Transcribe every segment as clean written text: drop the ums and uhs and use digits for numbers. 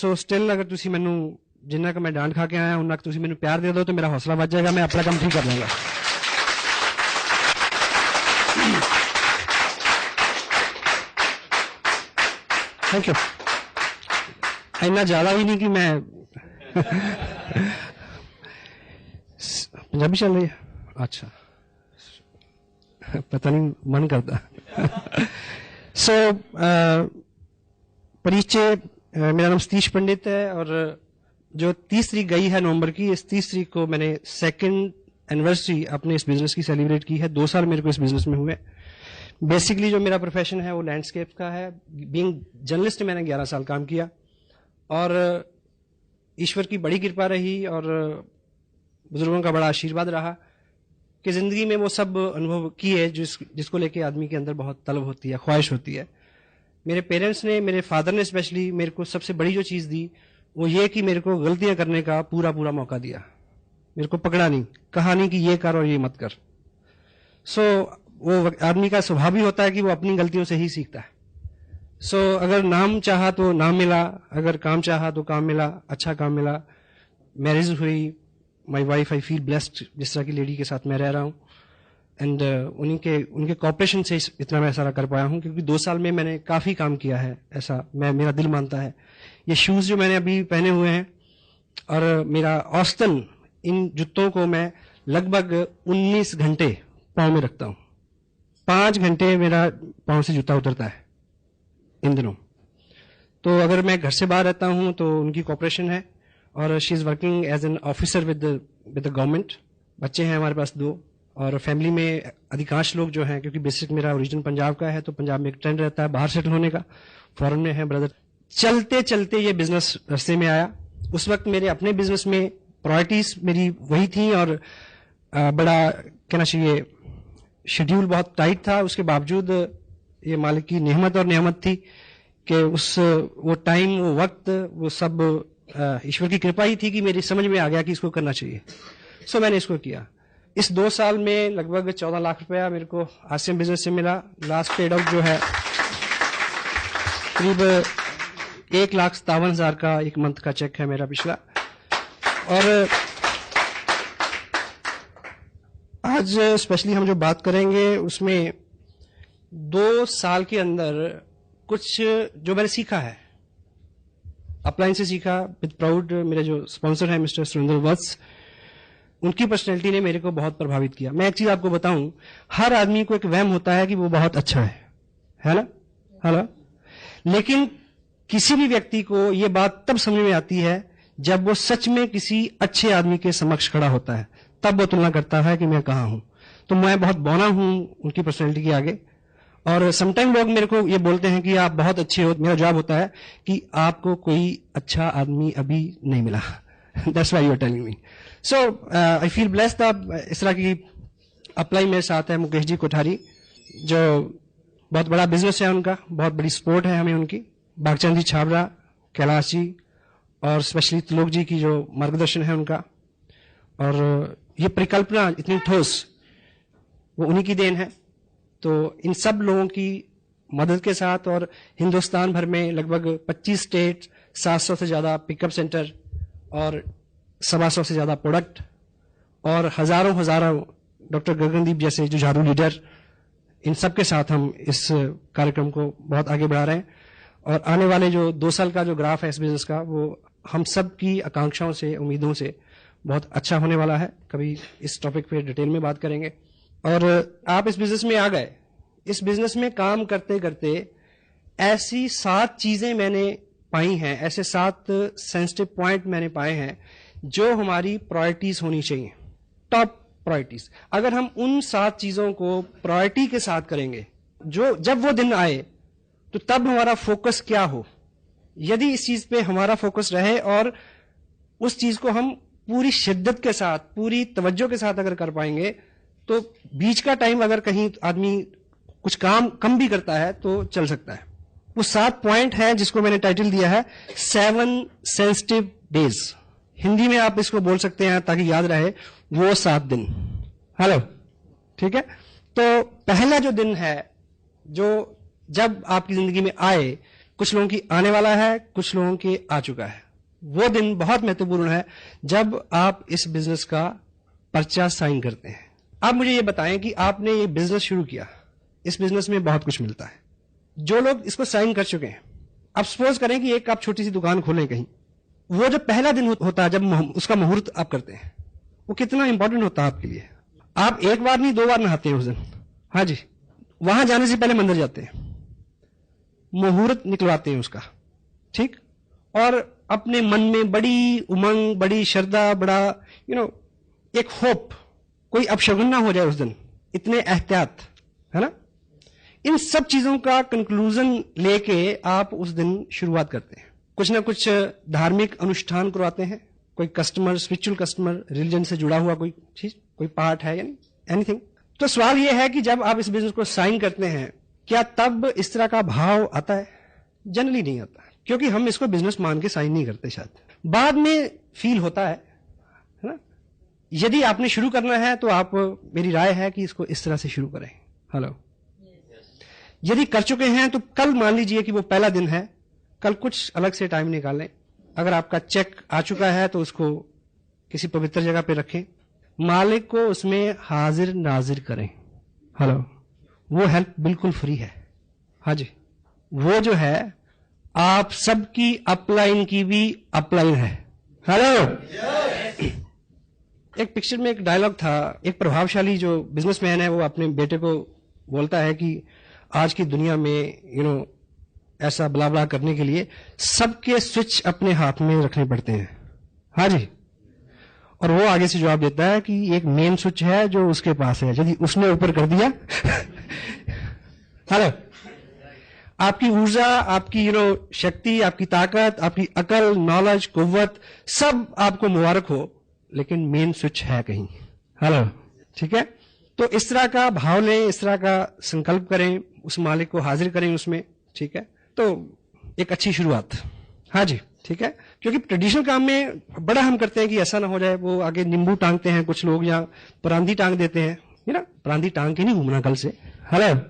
ਸੋ still ਅਗਰ ਤੁਸੀਂ ਮੈਨੂੰ ਜਿੰਨਾ ਕੁ ਮੈਂ ਡਾਂਟ ਖਾ ਕੇ ਆਇਆ ਉਹਨਾਂ ਕੁ ਤੁਸੀਂ ਮੈਨੂੰ ਪਿਆਰ ਦੇ ਦਿਓ ਤਾਂ ਮੇਰਾ ਹੌਸਲਾ ਵੱਧ ਜਾਏਗਾ, ਮੈਂ ਆਪਣਾ ਕੰਮ ਠੀਕ ਕਰ ਲਵਾਂਗਾ। Thank you. इतना ज्यादा भी नहीं कि मैं पंजाबी चल रही है, अच्छा पता नहीं मन करता। सो परिचय, मेरा नाम सतीश पंडित है और जो 30 तारीख गई है नवंबर की, इस 30 तारीख को मैंने 2nd एनिवर्सरी अपने इस बिजनेस की सेलिब्रेट की है। 2 साल मेरे को इस बिजनेस में हुए। बेसिकली जो मेरा प्रोफेशन है वो लैंडस्केप का है। बीइंग जर्नलिस्ट मैंने 11 साल काम किया और ईश्वर की बड़ी कृपा रही और बुजुर्गों का बड़ा आशीर्वाद रहा कि जिंदगी में वो सब अनुभव किए जिसको लेके आदमी के अंदर बहुत तलब होती है, ख्वाहिश होती है। मेरे पेरेंट्स ने, मेरे फादर ने स्पेशली मेरे को सबसे बड़ी जो चीज़ दी वो ये कि मेरे को गलतियां करने का पूरा पूरा मौका दिया। मेरे को पकड़ा नहीं, कहा नहीं कि ये कर और ये मत कर। सो वो आदमी का स्वभाव भी होता है कि वो अपनी गलतियों से ही सीखता है। सो अगर नाम चाहा तो नाम मिला, अगर काम चाहा तो काम मिला, अच्छा काम मिला। मैरिज हुई, my wife, I feel blessed जिस तरह की लेडी के साथ मैं रह रहा हूँ। एंड उनके कॉपरेशन से इतना मैं सारा कर पाया हूँ क्योंकि 2 साल में मैंने काफ़ी काम किया है, ऐसा मेरा दिल मानता है। ये शूज़ जो मैंने अभी पहने हुए हैं और मेरा औसतन इन जूतों को मैं लगभग 19 घंटे पाँव में रखता हूँ। 5 घंटे मेरा पाँव से जूता उतरता है इन दिनों। तो अगर मैं घर से बाहर रहता हूँ तो उनकी कॉपरेशन है और she is working as an officer with the government. बच्चे हैं हमारे पास 2 और फैमिली में अधिकांश लोग जो हैं, क्योंकि बेसिक मेरा ओरिजिन पंजाब का है तो पंजाब में एक ट्रेंड रहता है बाहर सेटल होने का। फॉरेन में है ब्रदर। चलते चलते ये बिजनेस रास्ते में आया। उस वक्त मेरे अपने बिजनेस में प्रायोरिटीज मेरी वही थी और बड़ा कहना चाहिए शेड्यूल बहुत टाइट था। उसके बावजूद ये मालिक की नेमत और नेमत थी कि वो टाइम, वो वक्त, वो सब ईश्वर की कृपा ही थी कि मेरी समझ में आ गया कि इसको करना चाहिए। सो मैंने इसको किया। इस 2 साल में लगभग 14 लाख रुपया मेरे को आसियम बिजनेस से मिला। लास्ट पेड आउट जो है करीब 1,57,000 का एक मंथ का चेक है मेरा पिछला। और आज स्पेशली हम जो बात करेंगे उसमें 2 साल के अंदर कुछ जो मैंने सीखा है, अपलाइन से सीखा विद प्राउड। मेरे जो स्पॉन्सर है मिस्टर सुरेंद्र वत्स, उनकी पर्सनैलिटी ने मेरे को बहुत प्रभावित किया। मैं एक चीज आपको बताऊं, हर आदमी को एक वहम होता है कि वो बहुत अच्छा है ना? हेलो। लेकिन किसी भी व्यक्ति को ये बात तब समझ में आती है जब वो सच में किसी अच्छे आदमी के समक्ष खड़ा होता है, तब वो तुलना करता है कि मैं कहाँ हूं। तो मैं बहुत बौना हूं उनकी पर्सनैलिटी के आगे। और समटाइम लोग मेरे को ये बोलते हैं कि आप बहुत अच्छे हो। मेरा जवाब होता है कि आपको कोई अच्छा आदमी अभी नहीं मिला। That's why you are telling me. So I feel blessed. इस तरह की अप्लाई मेरे साथ है मुकेश जी कोठारी, जो बहुत बड़ा बिजनेस है उनका, बहुत बड़ी सपोर्ट है हमें उनकी। बागचंद जी छाबरा, कैलाश जी और स्पेशली त्रिलोक जी की जो मार्गदर्शन है उनका, और ये परिकल्पना इतनी ठोस, वो उन्हीं की देन है। तो इन सब लोगों की मदद के साथ और हिंदुस्तान भर में लगभग 25 स्टेट, 700 से ज्यादा पिकअप सेंटर और 125 से ज्यादा प्रोडक्ट और हजारों डॉक्टर गगनदीप जैसे जो झाड़ू लीडर, इन सब के साथ हम इस कार्यक्रम को बहुत आगे बढ़ा रहे हैं। और आने वाले जो 2 साल का जो ग्राफ है इस बिजनेस का, वो हम सब की आकांक्षाओं से, उम्मीदों से बहुत अच्छा होने वाला है। कभी इस टॉपिक पे डिटेल में बात करेंगे। और आप इस बिजनेस में आ गए। इस बिजनेस में काम करते करते ऐसी 7 चीजें मैंने पाई हैं, ऐसे 7 सेंसिटिव पॉइंट मैंने पाए हैं जो हमारी प्रायोरिटीज होनी चाहिए, टॉप प्रायोरिटीज। अगर हम उन 7 चीजों को प्रायोरिटी के साथ करेंगे, जो जब वो दिन आए तो तब हमारा फोकस क्या हो, यदि इस चीज पे हमारा फोकस रहे और उस चीज को हम पूरी शिद्दत के साथ, पूरी तवज्जो के साथ अगर कर पाएंगे, तो बीच का टाइम अगर कहीं आदमी कुछ काम कम भी करता है तो चल सकता है। वो 7 पॉइंट है जिसको मैंने टाइटल दिया है 7 सेंसिटिव डेज। हिंदी में आप इसको बोल सकते हैं ताकि याद रहे, वो 7 दिन। हेलो, ठीक है। तो पहला जो दिन है, जो जब आपकी जिंदगी में आए, कुछ लोगों की आने वाला है, कुछ लोगों के आ चुका है। वो दिन बहुत महत्वपूर्ण है जब आप इस बिजनेस का पर्चा साइन करते हैं। आप मुझे ये बताएं कि आपने ये बिजनेस शुरू किया, इस बिजनेस में बहुत कुछ मिलता है। जो लोग इसको साइन कर चुके हैं, अब सपोज करें कि एक आप छोटी सी दुकान खोलें कहीं, वो जो पहला दिन होता है जब उसका मुहूर्त आप करते हैं, वो कितना इंपॉर्टेंट होता है आपके लिए। आप एक बार नहीं 2 बार नहाते हैं उस दिन। हाँ जी, वहां जाने से पहले मंदिर जाते हैं, मुहूर्त निकलवाते हैं उसका, ठीक, और अपने मन में बड़ी उमंग, बड़ी श्रद्धा, बड़ा एक होप, कोई अपशगुन ना हो जाए उस दिन, इतने एहतियात, है ना। इन सब चीजों का कंक्लूजन लेके आप उस दिन शुरुआत करते हैं। कुछ ना कुछ धार्मिक अनुष्ठान करवाते हैं, कोई कस्टमर, स्पिरिचुअल कस्टमर, रिलीजन से जुड़ा हुआ कोई चीज, कोई पार्ट है, यानी एनीथिंग। तो सवाल यह है कि जब आप इस बिजनेस को साइन करते हैं, क्या तब इस तरह का भाव आता है? जनरली नहीं आता, क्योंकि हम इसको बिजनेस मान के साइन नहीं करते। शायद बाद में फील होता है ना। यदि आपने शुरू करना है तो आप, मेरी राय है कि इसको इस तरह से शुरू करें। हेलो, यदि कर चुके हैं तो कल मान लीजिए कि वो पहला दिन है, कल कुछ अलग से टाइम निकालें। अगर आपका चेक आ चुका है तो उसको किसी पवित्र जगह पे रखें, मालिक को उसमें हाजिर नाजिर करें। हेलो, वो हेल्प बिल्कुल फ्री है। हाँ जी, वो जो है आप सबकी अपलाइन की भी अपलाइन है। हेलो, एक पिक्चर में एक डायलॉग था, एक प्रभावशाली जो बिजनेसमैन है वो अपने बेटे को बोलता है कि आज की दुनिया में ऐसा ब्ला ब्ला करने के लिए सबके स्विच अपने हाथ में रखने पड़ते हैं। हाँ जी, और वो आगे से जवाब देता है कि एक मेन स्विच है जो उसके पास है, यदि उसने ऊपर कर दिया हेलो, आपकी ऊर्जा, आपकी शक्ति, आपकी ताकत, आपकी अकल, नॉलेज, कुव्वत, सब आपको मुबारक हो, लेकिन मेन स्विच है कहीं। हेलो, ठीक है। तो इस तरह का भाव लें, इस तरह का संकल्प करें, उस मालिक को हाजिर करें उसमें, ठीक है। तो एक अच्छी शुरुआत। हाँ जी, ठीक है। क्योंकि ट्रेडिशनल काम में बड़ा हम करते हैं कि ऐसा ना हो जाए, वो आगे नींबू टांगते हैं कुछ लोग, या परांदी टांग देते हैं, परांदी टांग के नहीं घूमना कल से। हेलो,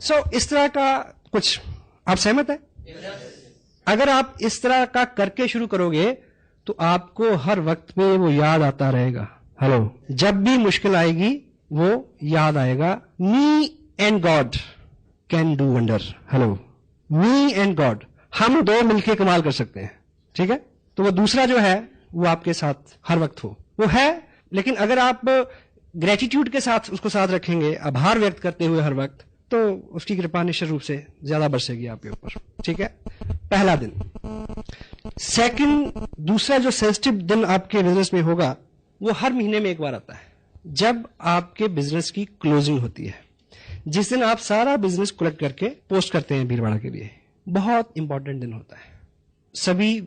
सो इस तरह का कुछ, आप सहमत है? अगर आप इस तरह का करके शुरू करोगे तो आपको हर वक्त पे वो याद आता रहेगा। हेलो, जब भी मुश्किल आएगी वो याद आएगा, me and God can do wonder. Hello, me and God, हम दो मिलके कमाल कर सकते हैं, ठीक है। तो वो दूसरा जो है वो आपके साथ हर वक्त हो, वो है। लेकिन अगर आप ग्रेटिट्यूड के साथ उसको साथ रखेंगे, आभार व्यक्त करते हुए हर वक्त, तो उसकी कृपा निश्चित रूप से ज्यादा बरसेगी आपके ऊपर, ठीक है। पहला दिन। सेकंड, दूसरा जो सेंसिटिव दिन आपके बिजनेस में होगा वो हर महीने में एक बार आता है, जब आपके बिजनेस की क्लोजिंग होती है, जिस दिन आप सारा बिजनेस कलेक्ट करके पोस्ट करते हैं भीड़भाड़ के लिए। बहुत इंपॉर्टेंट दिन होता है।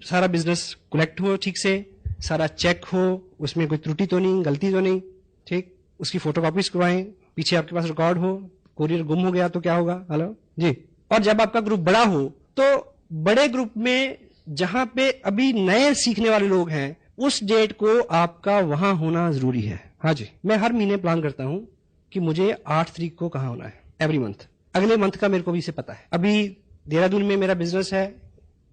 सारा बिजनेस कलेक्ट हो ठीक से, सारा चेक हो, उसमें कोई त्रुटि तो नहीं, गलती तो नहीं, ठीक। उसकी फोटोकॉपीज करवाएं, पीछे आपके पास रिकॉर्ड हो, कोरियर गुम हो गया तो क्या होगा। हेलो जी। और जब आपका ग्रुप बड़ा हो तो बड़े ग्रुप में जहां पे अभी नए सीखने वाले लोग हैं, उस डेट को आपका वहां होना जरूरी है। हाँ जी, मैं हर महीने प्लान करता हूं कि मुझे 8 तारीख को कहां होना है, एवरी मंथ। अगले मंथ का मेरे को भी से पता है। अभी देहरादून में मेरा बिजनेस है,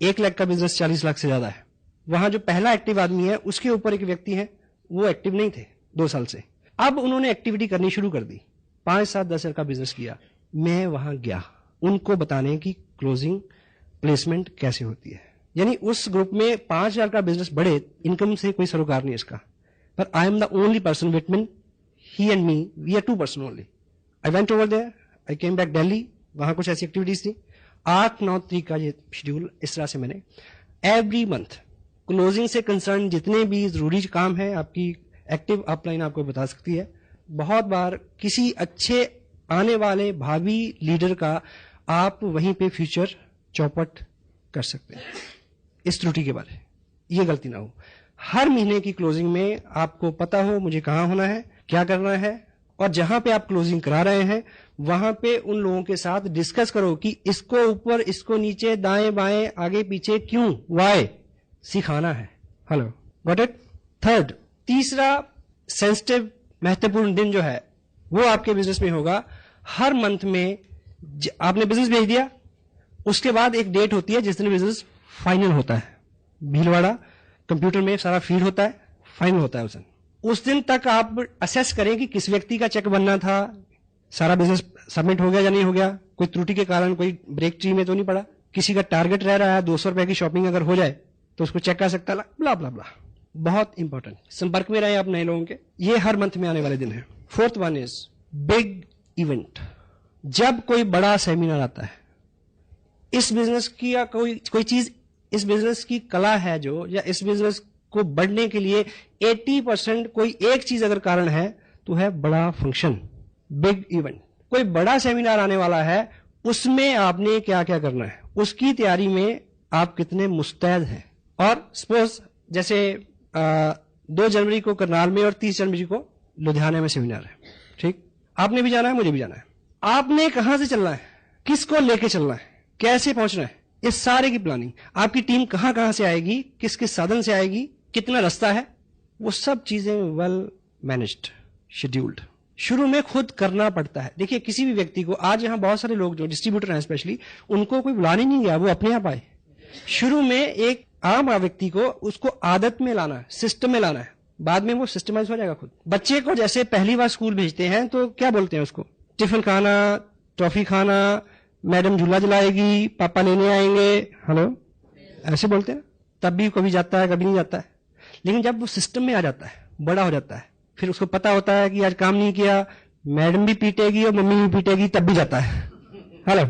1 लाख का बिजनेस 40 लाख से ज्यादा है। वहां जो पहला एक्टिव आदमी है उसके ऊपर एक व्यक्ति है, वो एक्टिव नहीं थे 2 साल से, अब उन्होंने एक्टिविटी करनी शुरू कर दी, 5, 7, 10 हजार का बिजनेस किया। मैं वहां गया उनको बताने की क्लोजिंग प्लेसमेंट कैसे होती है। यानी उस ग्रुप में 5,000 का बिजनेस बढ़े, इनकम से कोई सरोकार नहीं इसका, पर I am the only person between he and me, we are 2 person only. I went over there, I came back Delhi, वहां कुछ ऐसी एक्टिविटीज थी। 8-9 तारीख का ये शेड्यूल, इस तरह से मैंने एवरी मंथ क्लोजिंग से कंसर्न जितने भी जरूरी काम है, आपकी एक्टिव अपलाइन आपको बता सकती है। बहुत बार किसी अच्छे आने वाले भावी लीडर का आप वहीं पे फ्यूचर चौपट कर सकते हैं, इस त्रुटि के बारे, ये गलती ना हो। हर महीने की क्लोजिंग में आपको पता हो मुझे कहां होना है, क्या करना है, और जहां पे आप क्लोजिंग करा रहे हैं वहां पे उन लोगों के साथ डिस्कस करो कि इसको ऊपर, इसको नीचे, दाएं बाएं, आगे पीछे, क्यों, वाई, सिखाना है। Hello, got it. थर्ड, तीसरा सेंसिटिव महत्वपूर्ण दिन जो है वो आपके बिजनेस में होगा हर मंथ में। आपने बिजनेस भेज दिया, उसके बाद एक डेट होती है जिस दिन बिजनेस फाइनल होता है, भीलवाड़ा कंप्यूटर में सारा फीड होता है, फाइनल होता है उस दिन तक आप असेस करें कि किस व्यक्ति का चेक बनना था, सारा बिजनेस सबमिट हो गया या नहीं हो गया, कोई त्रुटि के कारण कोई ब्रेक ट्री में तो नहीं पड़ा, किसी का टारगेट रह रहा है 200 रुपए की शॉपिंग अगर हो जाए तो उसको चेक कर सकता है, ब्ला ब्ला ब्ला। बहुत इंपॉर्टेंट, संपर्क में रहे आप नए लोगों के, ये हर मंथ में आने वाले दिन है। Fourth one is big event. जब कोई बड़ा सेमिनार आता है, इस बिजनेस की या कोई चीज, इस बिजनेस की कला है जो, या इस बिजनेस को बढ़ने के लिए 80% कोई एक चीज अगर कारण है तो है बड़ा फंक्शन, बिग इवेंट। कोई बड़ा सेमिनार आने वाला है, उसमें आपने क्या क्या करना है, उसकी तैयारी में आप कितने मुस्तैद हैं। और सपोज जैसे 2 जनवरी को करनाल में और 30 जनवरी को लुधियाना में सेमिनार है, ठीक, आपने भी जाना है, मुझे भी जाना है। आपने कहां से चलना है, किसको लेके चलना है, कैसे पहुंचना है, इस सारे की प्लानिंग, आपकी टीम कहां कहां से आएगी, किस किस साधन से आएगी, कितना रास्ता है, वो सब चीजें वेल मैनेज्ड, शेड्यूल्ड शुरू में खुद करना पड़ता है। देखिए किसी भी व्यक्ति को, आज यहां बहुत सारे लोग जो डिस्ट्रीब्यूटर हैं स्पेशली, उनको कोई बुलाने नहीं गया, वो अपने आप आए। शुरू में एक आम व्यक्ति को उसको आदत में लाना है, सिस्टम में लाना है, बाद में वो सिस्टमाइज हो जाएगा खुद। बच्चे को जैसे पहली बार स्कूल भेजते हैं तो क्या बोलते हैं उसको, टिफिन खाना, टॉफी खाना, मैडम झूला जलाएगी, पापा लेने आएंगे, हेलो, ऐसे बोलते हैं। तब भी कभी जाता है कभी नहीं जाता है। लेकिन जब वो सिस्टम में आ जाता है, बड़ा हो जाता है, फिर उसको पता होता है कि आज काम नहीं किया, मैडम भी पीटेगी और मम्मी भी पीटेगी, तब भी जाता है। Hello,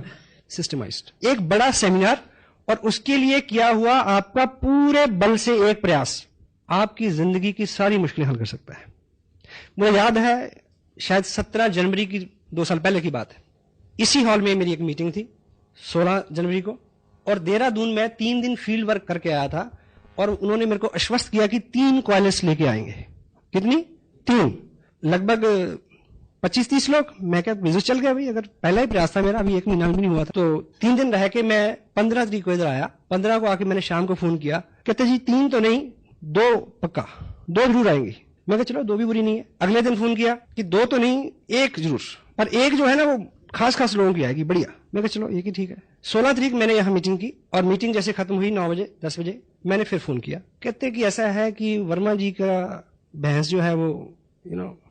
systemised. एक बड़ा सेमिनार और उसके लिए किया हुआ आपका पूरे बल से एक प्रयास आपकी जिंदगी की सारी मुश्किलें हल कर सकता है। मुझे याद है शायद 17 जनवरी की 2 साल पहले की बात है, इसी हॉल में मेरी एक मीटिंग थी 16 जनवरी को, और देहरादून में 3 दिन फील्ड वर्क करके आया था, और उन्होंने मेरे को आश्वस्त किया कि 3 क्वालिस लेके आएंगे। कितनी? 3, लगभग 25-30 लोग। मैं क्या बिजनेस चल गया भाई, अगर पहला ही प्रयास था मेरा, अभी 1 महीना भी नहीं हुआ था। तो 3 दिन रह के मैं 15 तारीख को इधर आया। 15 को आके मैंने शाम को फोन किया, कहते जी 3 तो नहीं, 2 पक्का, 2 जरूर आएंगी। मैं कहा चलो 2 भी बुरी नहीं है। अगले दिन फोन किया कि 2 तो नहीं, 1 जरूर, पर 1 जो है ना वो खास लोगों की आएगी, बढ़िया। मैं कहा चलो 1 ही ठीक है। 16 तारीख मैंने यहाँ मीटिंग की, और मीटिंग जैसे खत्म हुई 9 बजे 10 बजे मैंने फिर फोन किया। कहते कि ऐसा है कि वर्मा जी का भैंस जो है वो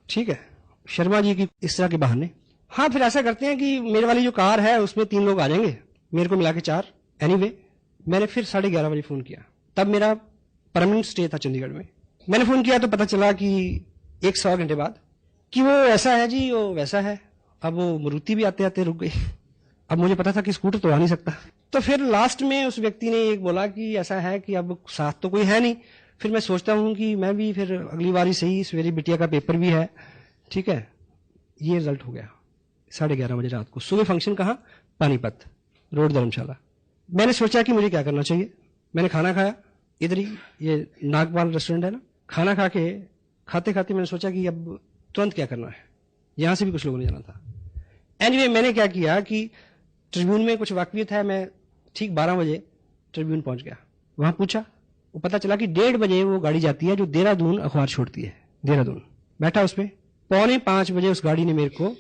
ठीक है, शर्मा जी की इस तरह के बहाने। हाँ, फिर ऐसा करते हैं कि मेरे वाली जो कार है उसमें 3 लोग आ जाएंगे, मेरे को मिला के 4। एनीवे, मैंने फिर 11:30 बजे फोन किया। तब मेरा परमानेंट स्टे था चंडीगढ़ में। मैंने फोन किया तो पता चला कि 1-1.25 घंटे बाद कि वो ऐसा है जी, वो वैसा है। अब वो मारुति भी आते आते रुक गई। अब मुझे पता था कि स्कूटर तो आ नहीं सकता। तो फिर लास्ट में उस व्यक्ति ने एक बोला कि ऐसा है कि अब साथ तो कोई है नहीं। फिर मैं सोचता हूं कि मैं भी फिर अगली बार ही सही, सवेरे बिटिया का पेपर भी है, ठीक है। ये रिजल्ट हो गया 11:30 बजे रात को। सुबह फंक्शन कहाँ? पानीपत रोड, धर्मशाला। मैंने सोचा कि मुझे क्या करना चाहिए। मैंने खाना खाया इधर ही, ये नागपाल रेस्टोरेंट है ना। खाना खा के खाते खाते मैंने सोचा कि अब तुरंत क्या करना है, यहां से भी कुछ लोगों ने जाना था। एनीवे, मैंने क्या किया कि ट्रिब्यून में कुछ वाकफियत है, मैं ठीक 12 बजे ट्रिब्यून पहुंच गया। वहां पूछा, वो पता चला कि 1:30 बजे वो गाड़ी जाती है जो देहरादून अखबार छोड़ती है। देहरादून बैठा उस पर, 4:45 बजे उस गाड़ी ने मेरे को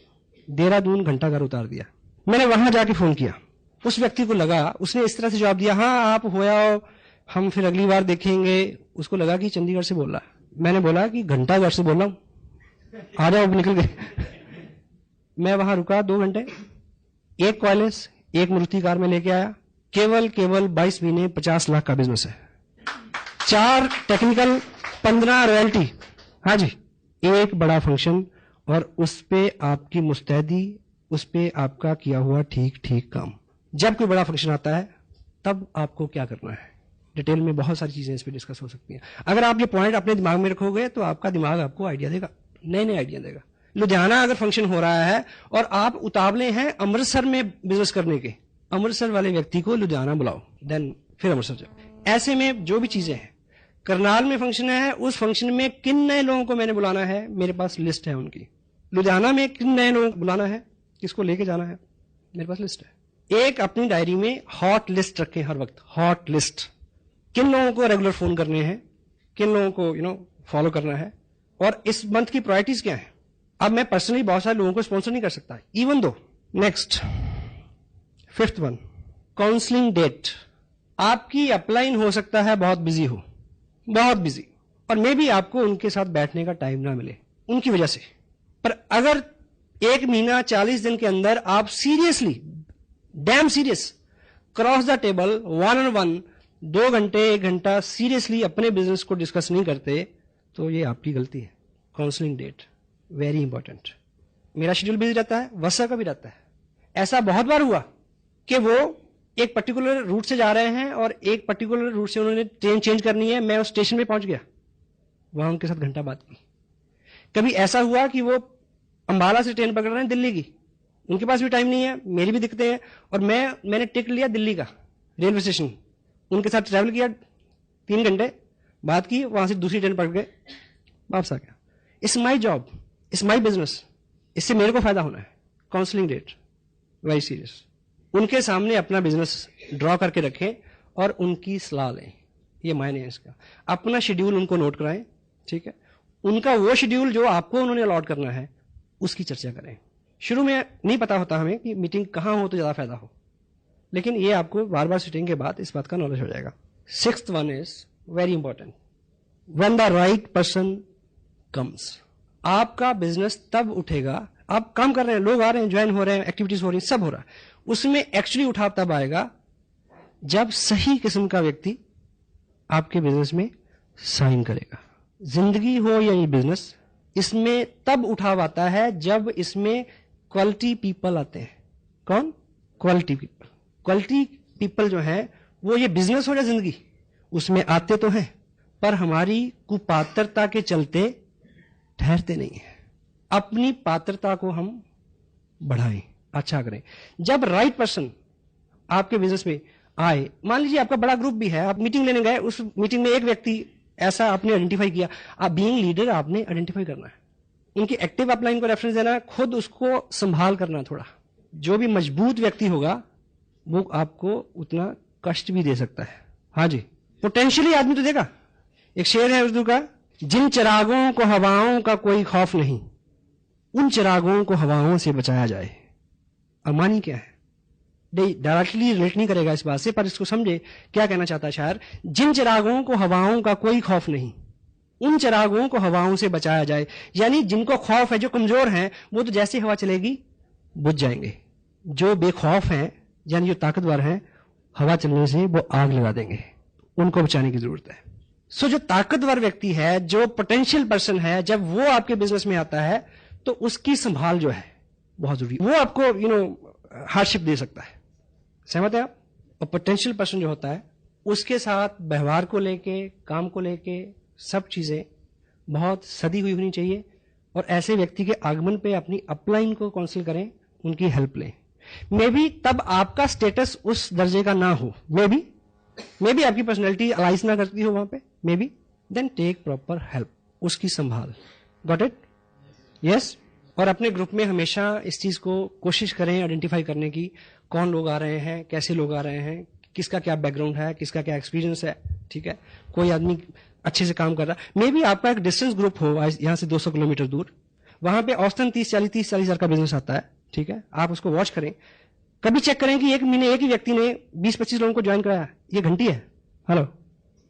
देहरादून घंटाघर उतार दिया। मैंने वहां जाके फोन किया, उस व्यक्ति को लगा, उसने इस तरह से जवाब दिया, हाँ आप हो आओ, हम फिर अगली बार देखेंगे। उसको लगा कि चंडीगढ़ से बोल रहा है। मैंने बोला कि घंटाघर से बोल रहा हूं, आ जाओ। निकल गए। मैं वहां रुका 2 घंटे। 1 क्वालिस, 1 मारुति कार में लेके आया। केवल 22 महीने 50 लाख का बिजनेस है। 4 टेक्निकल, 15 रॉयल्टी। हाँ जी, 1 बड़ा फंक्शन, और उस पे आपकी मुस्तैदी, उस पे आपका किया हुआ ठीक काम। जब कोई बड़ा फंक्शन आता है तब आपको क्या करना है, डिटेल में बहुत सारी चीजें इस पे डिस्कस हो सकती हैं। अगर आप ये पॉइंट अपने दिमाग में रखोगे तो आपका दिमाग आपको आइडिया देगा, नए आइडिया देगा। लुधियाना अगर फंक्शन हो रहा है और आप उतावले हैं अमृतसर में बिजनेस करने के, अमृतसर वाले व्यक्ति को लुधियाना बुलाओ, देन फिर अमृतसर जाओ। ऐसे में जो भी चीजें हैं, करनाल में फंक्शन है, उस फंक्शन में किन नए लोगों को मैंने बुलाना है, मेरे पास लिस्ट है उनकी। लुधियाना में किन नए लोगों को बुलाना है, किसको लेके जाना है, मेरे पास लिस्ट है। एक अपनी डायरी में हॉट लिस्ट रखें हर वक्त, हॉट लिस्ट। किन लोगों को रेगुलर फोन करने हैं, किन लोगों को फॉलो करना है, और इस मंथ की प्रायोरिटीज क्या है। अब मैं पर्सनली बहुत सारे लोगों को स्पॉन्सर नहीं कर सकता, even though. Next 5th one, counselling date. आपकी अपलाइन हो सकता है बहुत बिजी हो, बहुत बिजी, और मे बी आपको उनके साथ बैठने का टाइम ना मिले उनकी वजह से। पर अगर 1 महीना 40 दिन के अंदर आप seriously, dam serious, cross the table, 1-on-1, 2 घंटे 1 घंटा सीरियसली अपने बिजनेस को डिस्कस नहीं करते, तो ये आपकी गलती है। Counselling date very important. मेरा शेड्यूल बिजी रहता है, वर्षा का भी रहता है। ऐसा बहुत बार हुआ कि वो एक पर्टिकुलर रूट से जा रहे हैं और एक पर्टिकुलर रूट से उन्होंने ट्रेन चेंज करनी है, मैं उस स्टेशन पे पहुंच गया, वहां उनके साथ घंटा बात की। कभी ऐसा हुआ कि वो अंबाला से ट्रेन पकड़ रहे हैं दिल्ली की, उनके पास भी टाइम नहीं है, मेरी भी दिक्कतें हैं, और मैंने टिकट लिया दिल्ली का रेलवे स्टेशन, उनके साथ ट्रैवल किया 3 घंटे, बात की, वहां से दूसरी ट्रेन पकड़ के वापस आ गया। It's my job, it's my business, इससे मेरे को फायदा होना है। Counselling date very serious. उनके सामने अपना बिजनेस ड्रॉ करके रखें और उनकी सलाह लें, ये मायने है इसका। अपना शेड्यूल उनको नोट कराएं, ठीक है, उनका वो शेड्यूल जो आपको उन्होंने अलॉट करना है उसकी चर्चा करें। शुरू में नहीं पता होता हमें कि मीटिंग कहां हो तो ज्यादा फायदा हो, लेकिन ये आपको बार बार सिटिंग के बाद इस बात का नॉलेज हो जाएगा। 6th one is very important, when the right person comes. आपका बिजनेस तब उठेगा, आप काम कर रहे हैं, लोग आ रहे हैं, ज्वाइन हो रहे हैं, एक्टिविटीज हो रही हैं, सब हो रहा है, उसमें एक्चुअली उठाव तब आएगा जब सही किस्म का व्यक्ति आपके बिजनेस में साइन करेगा। जिंदगी हो या ये बिजनेस, इसमें तब उठाव आता है जब इसमें क्वालिटी पीपल आते हैं। कौन? Quality people. क्वालिटी पीपल जो है वो, ये बिजनेस हो या जिंदगी, उसमें आते तो हैं, पर हमारी कुपात्रता के चलते ठहरते नहीं है। अपनी पात्रता को हम बढ़ाएं, अच्छा करें। जब राइट पर्सन आपके बिजनेस में आए, मान लीजिए आपका बड़ा ग्रुप भी है, आप मीटिंग लेने गए, उस मीटिंग में एक व्यक्ति ऐसा आपने आइडेंटिफाई किया, आप बीइंग लीडर आपने आइडेंटिफाई करना है, उनकी एक्टिव अपलाइन को रेफरेंस देना है, खुद उसको संभाल करना थोड़ा। जो भी मजबूत व्यक्ति होगा वो आपको उतना कष्ट भी दे सकता है। हाँ जी, पोटेंशियली आदमी तो देगा। एक शेर है उर्दू का, जिन चिरागों को हवाओं का कोई खौफ नहीं, उन चिरागों को हवाओं से बचाया जाए। और मानी क्या है, डायरेक्टली रिलेट नहीं करेगा इस बात से, पर इसको समझे क्या कहना चाहता है शायर। जिन चिरागों को हवाओं का कोई खौफ नहीं, उन चिरागों को हवाओं से बचाया जाए। यानी जिनको खौफ है, जो कमजोर हैं, वो तो जैसे हवा चलेगी बुझ जाएंगे। जो बेखौफ हैं, यानी जो ताकतवर हैं, हवा चलने से वो आग लगा देंगे, उनको बचाने की जरूरत है। सो जो ताकतवर व्यक्ति है, जो पोटेंशियल पर्सन है, जब वो आपके बिजनेस में आता है तो उसकी संभाल जो है बहुत जरूरी। वो आपको हार्डशिप दे सकता है, सहमत है आप? और पोटेंशियल पर्सन जो होता है उसके साथ व्यवहार को लेके, काम को लेके, सब चीजें बहुत सदी हुई होनी चाहिए। और ऐसे व्यक्ति के आगमन पे अपनी अपलाइन को काउंसिल करें, उनकी हेल्प लें। मे बी तब आपका स्टेटस उस दर्जे का ना हो, मे बी आपकी पर्सनैलिटी अलाइज ना करती हो वहां पे, maybe, then take proper help, उसकी संभाल। Got it? यस। और अपने ग्रुप में हमेशा इस चीज को कोशिश करें आइडेंटिफाई करने की, कौन लोग आ रहे हैं, कैसे लोग आ रहे हैं, किसका क्या बैकग्राउंड है, किसका क्या एक्सपीरियंस है, ठीक है। कोई आदमी अच्छे से काम कर रहा है, मे बी आपका एक डिस्टेंस ग्रुप हो यहां से 200 किलोमीटर दूर, वहां पे औसतन 30-40 हजार का बिजनेस आता है, ठीक है। आप उसको वॉच करें, कभी चेक करें कि एक महीने एक ही व्यक्ति ने 20-25 लोगों को ज्वाइन कराया, ये घंटी है, हेलो,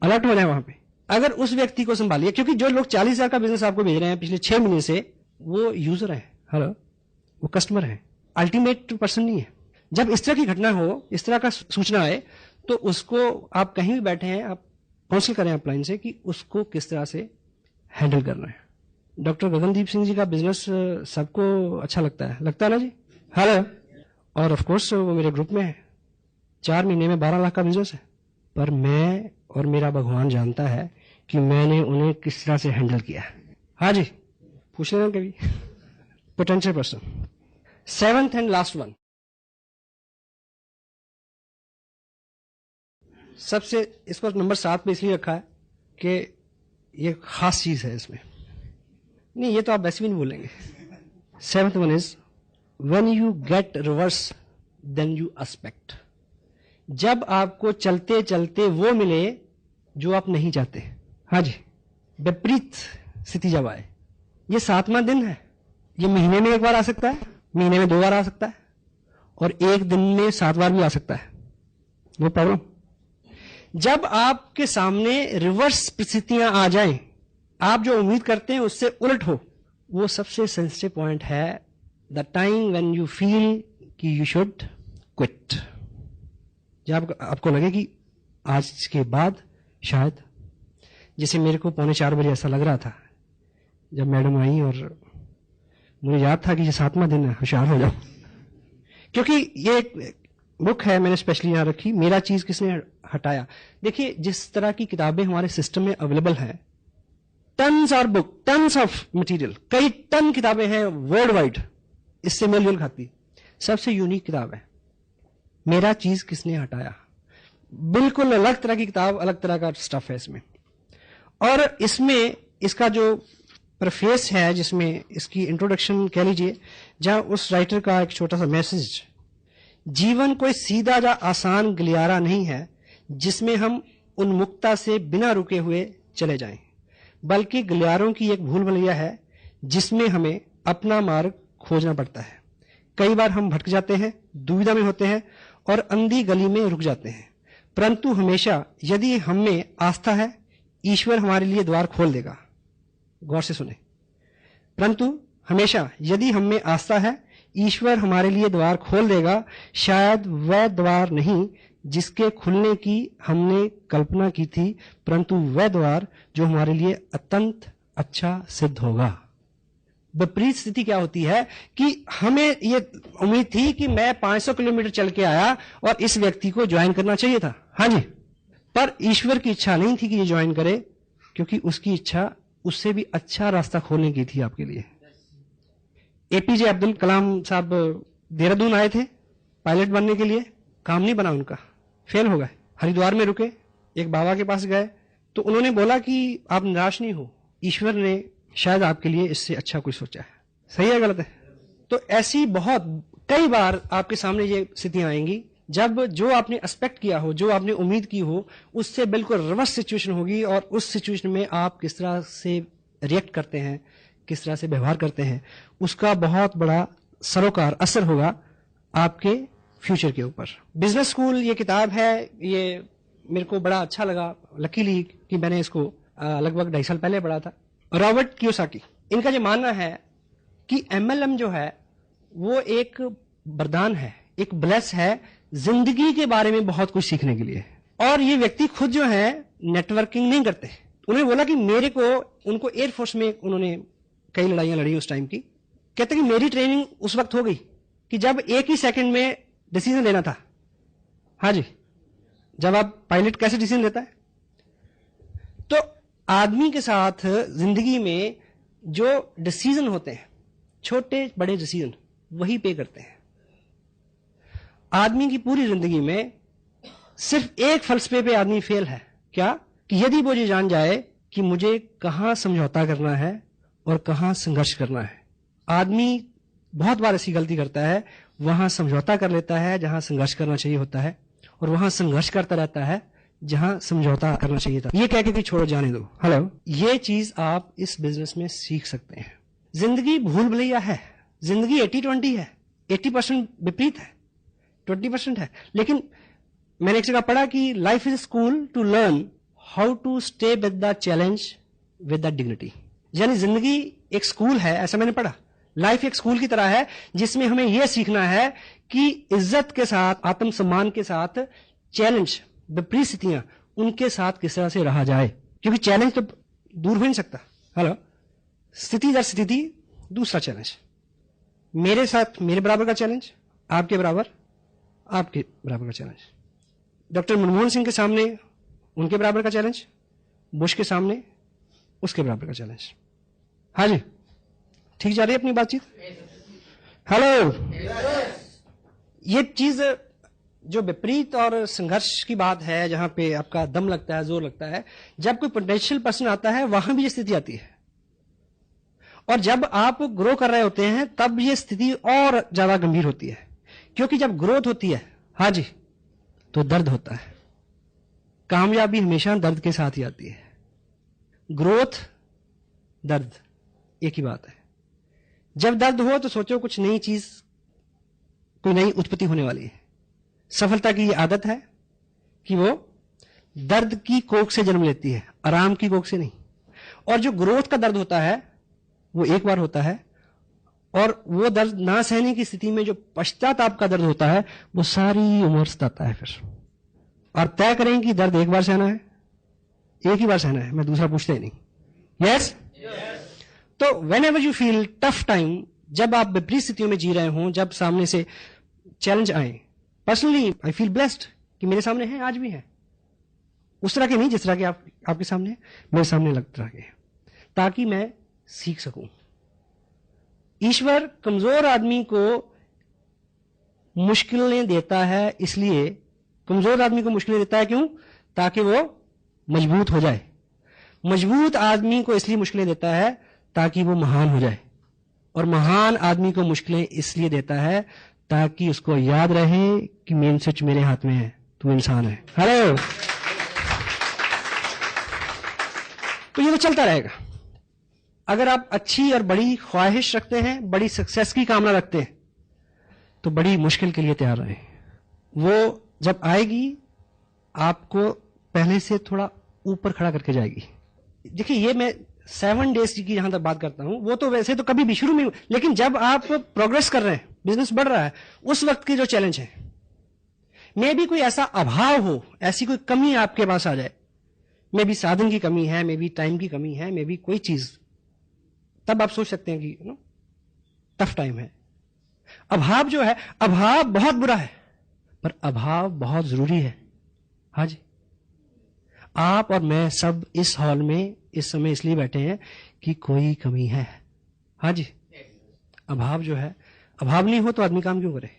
अलर्ट हो जाए वहां पे। अगर उस व्यक्ति को संभालिए, क्योंकि जो लोग 40,000 का बिजनेस आपको भेज रहे हैं पिछले 6 महीने से, वो यूजर है, हेलो, वो कस्टमर है, अल्टीमेट पर्सन नहीं है। जब इस तरह की घटना हो, इस तरह का सूचना आए, तो उसको आप कहीं भी बैठे हैं, आप काउंसिल करें अपलाइन से कि उसको किस तरह से हैंडल करना है। डॉक्टर गगनदीप सिंह जी का बिजनेस सबको अच्छा लगता है ना जी, हेलो। और ऑफ कोर्स वो मेरे ग्रुप में है, 4 महीने में 12 लाख का बिजनेस है, पर मैं और मेरा भगवान जानता है कि मैंने उन्हें किस तरह से हैंडल किया। हाँ जी, पूछ लेना कभी। Potential person. 7th and last one, सबसे, इसको नंबर 7 पे इसलिए रखा है कि ये खास चीज है इसमें, नहीं ये तो आप वैसे भी नहीं बोलेंगे। 7th one is when you get reverse then you expect. जब आपको चलते चलते वो मिले जो आप नहीं चाहते। हाँ जी, विपरीत स्थिति जब आए, ये 7वां दिन है, ये महीने में 1 बार आ सकता है, महीने में 2 बार आ सकता है, और एक दिन में 7 बार भी आ सकता है। No problem. जब आपके सामने रिवर्स परिस्थितियां आ जाएं, आप जो उम्मीद करते हैं उससे उलट हो, वो सबसे सेंसिटिव पॉइंट है। The time when you feel कि यू शुड क्विट। जब आपको लगे कि आज के बाद शायद, जैसे मेरे को 3:45 ऐसा लग रहा था जब मैडम आई, और मुझे याद था कि ये 7वां दिन है, होशियार हो जाओ। क्योंकि ये एक बुक है, मैंने स्पेशली यहां रखी, मेरा चीज किसने हटाया। देखिए, जिस तरह की किताबें हमारे सिस्टम में अवेलेबल हैं, टन्स और बुक, टन्स ऑफ मटेरियल, कई टन किताबें हैं वर्ल्ड वाइड, इससे मेल जोल खाती। सबसे यूनिक किताब है मेरा चीज किसने हटाया। बिल्कुल अलग तरह की किताब, अलग तरह का स्टफ है इसमें। और इसमें इसका जो प्रेफेस है, जिसमें इसकी इंट्रोडक्शन कह लीजिए, जहां उस राइटर का एक छोटा सा मैसेज, जीवन कोई सीधा या आसान गलियारा नहीं है जिसमें हम उन्मुक्ता से बिना रुके हुए चले जाएं, बल्कि गलियारों की एक भूल भुलैया है जिसमें हमें अपना मार्ग खोजना पड़ता है। कई बार हम भटक जाते हैं, दुविधा में होते हैं और अंधी गली में रुक जाते हैं, परंतु हमेशा यदि हमें आस्था है, ईश्वर हमारे लिए द्वार खोल देगा। गौर से सुने, परंतु हमेशा यदि हमें आस्था है, ईश्वर हमारे लिए द्वार खोल देगा। शायद वह द्वार नहीं जिसके खुलने की हमने कल्पना की थी, परंतु वह द्वार जो हमारे लिए अत्यंत अच्छा सिद्ध होगा। विपरीत स्थिति क्या होती है कि हमें ये उम्मीद थी कि मैं 500 किलोमीटर चल के आया और इस व्यक्ति को ज्वाइन करना चाहिए था, हाँ जी, पर ईश्वर की इच्छा नहीं थी कि ये ज्वाइन करे, क्योंकि उसकी इच्छा उससे भी अच्छा रास्ता खोलने की थी आपके लिए। एपीजे अब्दुल कलाम साहब देहरादून आए थे पायलट बनने के लिए, काम नहीं बना उनका, फेल हो गए। हरिद्वार में रुके, एक बाबा के पास गए, तो उन्होंने बोला कि आप निराश नहीं हो, ईश्वर ने शायद आपके लिए इससे अच्छा कुछ सोचा है। सही है गलत है? तो ऐसी बहुत कई बार आपके सामने ये स्थितियां आएंगी जब जो आपने एक्सपेक्ट किया हो, जो आपने उम्मीद की हो, उससे बिल्कुल रिवर्स सिचुएशन होगी, और उस सिचुएशन में आप किस तरह से रिएक्ट करते हैं, किस तरह से व्यवहार करते हैं, उसका बहुत बड़ा सरोकार असर होगा आपके फ्यूचर के ऊपर। बिजनेस स्कूल ये किताब है, ये मेरे को बड़ा अच्छा लगा, लकीली कि मैंने इसको लगभग 2.5 साल पहले पढ़ा था। रॉबर्ट कियोसाकी, इनका जो मानना है कि MLM जो है वो एक वरदान है, एक ब्लेस है जिंदगी के बारे में बहुत कुछ सीखने के लिए। और ये व्यक्ति खुद जो है नेटवर्किंग नहीं करते। उन्होंने बोला कि मेरे को, उनको एयरफोर्स में उन्होंने कई लड़ाइयां लड़ी उस टाइम की, कहते कि मेरी ट्रेनिंग उस वक्त हो गई कि जब एक ही सेकंड में डिसीजन लेना था। हाँ जी, जब आप पायलट कैसे डिसीजन लेता है, तो आदमी के साथ जिंदगी में जो डिसीजन होते हैं, छोटे बड़े डिसीजन, वही पे करते हैं। आदमी की पूरी जिंदगी में सिर्फ एक फलसफे पे आदमी फेल है, क्या? कि यदि वो ये जान जाए कि मुझे कहां समझौता करना है और कहां संघर्ष करना है। आदमी बहुत बार ऐसी गलती करता है, वहां समझौता कर लेता है जहां संघर्ष करना चाहिए होता है, और वहां संघर्ष करता रहता है जहां समझौता करना चाहिए था। ये कह के कि छोड़ो, जाने दो। हेलो, ये चीज आप इस बिजनेस में सीख सकते हैं। जिंदगी भूल भुलैया है, जिंदगी 80-20 है, 80% विपरीत है, 20% है। लेकिन मैंने एक जगह पढ़ा कि life is school to learn how to stay with the challenge with the dignity. यानी जिंदगी एक स्कूल है, ऐसा मैंने पढ़ा। लाइफ एक स्कूल की तरह है जिसमें हमें यह सीखना है कि इज्जत के साथ, आत्मसम्मान के साथ, चैलेंज, विपरीत स्थितियां, उनके साथ किस तरह से रहा जाए। क्योंकि चैलेंज तो दूर हो नहीं सकता। हेलो, स्थिति दर स्थिति दूसरा चैलेंज, मेरे साथ मेरे बराबर का चैलेंज, आपके बराबर आपके बराबर का चैलेंज, डॉक्टर मनमोहन सिंह के सामने उनके बराबर का चैलेंज, बुश के सामने उसके बराबर का चैलेंज। हाँ जी, ठीक जा रही है अपनी बातचीत? हेलो, ये चीज जो विपरीत और संघर्ष की बात है, जहां पे आपका दम लगता है, जोर लगता है, जब कोई पोटेंशियल पर्सन आता है वहां भी ये स्थिति आती है। और जब आप ग्रो कर रहे होते हैं तब ये स्थिति और ज्यादा गंभीर होती है, क्योंकि जब ग्रोथ होती है, हाँ जी, तो दर्द होता है। कामयाबी हमेशा दर्द के साथ ही आती है। ग्रोथ, दर्द, एक ही बात है। जब दर्द हो तो सोचो कुछ नई चीज, कोई नई उत्पत्ति होने वाली है। सफलता की ये आदत है, कि वो दर्द की कोख से जन्म लेती है, आराम की कोख से नहीं। और जो ग्रोथ का दर्द होता है वो एक बार होता है, और वो दर्द ना सहने की स्थिति में जो पश्चाताप का दर्द होता है वो सारी उम्र सताता है फिर। और तय करें कि दर्द एक बार सहना है, एक ही बार सहना है, मैं दूसरा पूछता ही नहीं। यस? तो when ever you feel tough time, जब आप विपरीत स्थितियों में जी रहे हों, जब सामने से चैलेंज आए, पर्सनली आई फील ब्लेस्ड कि मेरे सामने है, आज भी है, उस तरह के नहीं जिस तरह के आपके सामने है, मेरे सामने अलग तरह के, ताकि मैं सीख सकूं। ईश्वर कमजोर आदमी को मुश्किलें देता है, इसलिए कमजोर आदमी को मुश्किलें देता है, क्यों? ताकि वो मजबूत हो जाए। मजबूत आदमी को इसलिए मुश्किलें देता है ताकि वो महान हो जाए, और महान आदमी को मुश्किलें इसलिए देता है ताकि उसको याद रहे कि मेन स्विच मेरे हाथ में है, तुम इंसान है। हेलो। तो ये तो चलता रहेगा। अगर आप अच्छी और बड़ी ख्वाहिश रखते हैं, बड़ी सक्सेस की कामना रखते हैं, तो बड़ी मुश्किल के लिए तैयार रहें। वो जब आएगी आपको पहले से थोड़ा ऊपर खड़ा करके जाएगी। देखिए, ये मैं 7 डेज की जहां तक बात करता हूं, वो तो वैसे तो कभी भी शुरू में, लेकिन जब आप प्रोग्रेस कर रहे हैं, बिजनेस बढ़ रहा है, उस वक्त के जो चैलेंज है, मे भी कोई ऐसा अभाव हो, ऐसी कोई कमी आपके पास आ जाए, मे भी साधन की कमी है, मे भी टाइम की कमी है, मे भी कोई चीज, तब आप सोच सकते हैं कि टफ टाइम है। अभाव जो है, अभाव बहुत बुरा है, पर अभाव बहुत जरूरी है। हाँ जी, आप और मैं सब इस हॉल में इस समय इसलिए बैठे हैं कि कोई कमी है। हाँ जी, अभाव जो है, अभाव नहीं हो तो आदमी काम क्यों करे?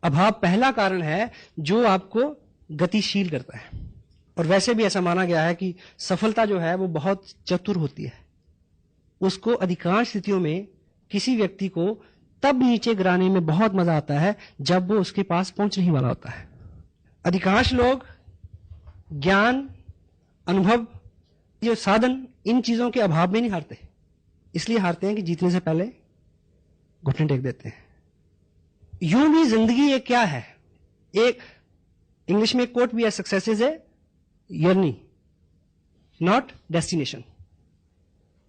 अभाव पहला कारण है जो आपको गतिशील करता है। और वैसे भी ऐसा माना गया है कि सफलता जो है वो बहुत चतुर होती है। उसको अधिकांश स्थितियों में किसी व्यक्ति को तब नीचे गिराने में बहुत मजा आता है जब वो उसके पास पहुंचने ही वाला होता है। अधिकांश लोग ज्ञान, अनुभव, ये साधन, इन चीजों के अभाव में नहीं हारते, इसलिए हारते हैं कि जीतने से पहले घुटने टेक देते हैं। यूं भी जिंदगी एक क्या है, एक इंग्लिश में कोट भी है, success is a journey not destination.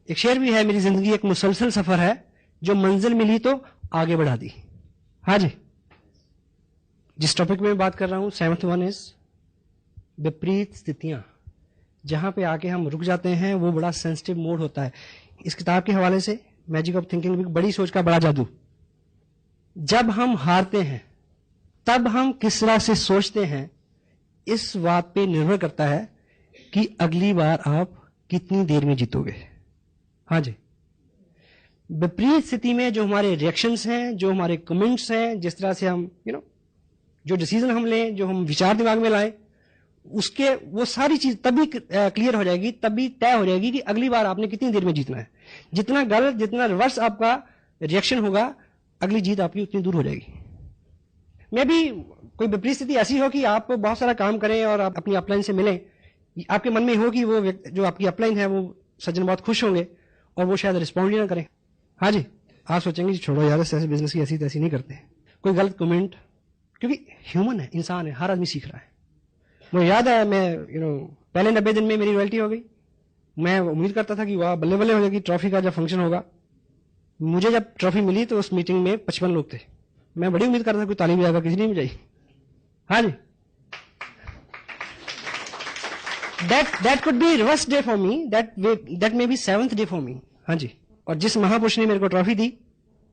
एक शेर भी है, मेरी जिंदगी एक मुसलसल सफर है, जो मंजिल मिली तो आगे बढ़ा दी। हाँ जी, जिस टॉपिक में बात कर रहा हूं, 7th वन इज विपरीत स्थितियां। जहां पे आके हम रुक जाते हैं वो बड़ा सेंसिटिव मोड होता है। इस किताब के हवाले से मैजिक ऑफ थिंकिंग, बड़ी सोच का बड़ा जादू, जब हम हारते हैं तब हम किस तरह से सोचते हैं, इस बात पे निर्भर करता है कि अगली बार आप कितनी देर में जीतोगे। हाँ जी, विपरीत स्थिति में जो हमारे रिएक्शंस हैं, जो हमारे कमेंट्स हैं, जिस तरह से हम जो डिसीजन हम लें, जो हम विचार दिमाग में लाएं, उसके वो सारी चीज तभी क्लियर हो जाएगी, तभी तय हो जाएगी कि अगली बार आपने कितनी देर में जीतना है। जितना गलत, जितना रिवर्स आपका रिएक्शन होगा, अगली जीत आपकी उतनी दूर हो जाएगी। मे भी कोई विपरीत स्थिति ऐसी हो कि आप बहुत सारा काम करें और आप अपनी अपलाइन से मिलें, आपके मन में हो कि वो जो आपकी अपलाइन है वो सज्जन बहुत खुश होंगे और वो शायद रिस्पॉन्ड ही ना करें। हाँ जी, आप सोचेंगे छोड़ो यार, ऐसे बिजनेस की ऐसी तैसी नहीं करते। कोई गलत कमेंट, क्योंकि ह्यूमन है, इंसान है, हर आदमी सीख रहा है। मुझे याद है, मैं पहले 90 दिन में मेरी रॉयल्टी हो गई। मैं उम्मीद करता था कि वाह बल्ले बल्ले हो जाएगी, ट्रॉफी का जब फंक्शन होगा। मुझे जब ट्रॉफी मिली तो उस मीटिंग में 55 लोग थे। मैं बड़ी उम्मीद करता था कोई ताली बजाएगा, किसी ने नहीं बजाई। हाँ जी, that could be reverse day for me, that may be 7th day for me। हाँ जी, और जिस महापुरुष ने मेरे को ट्रॉफी दी,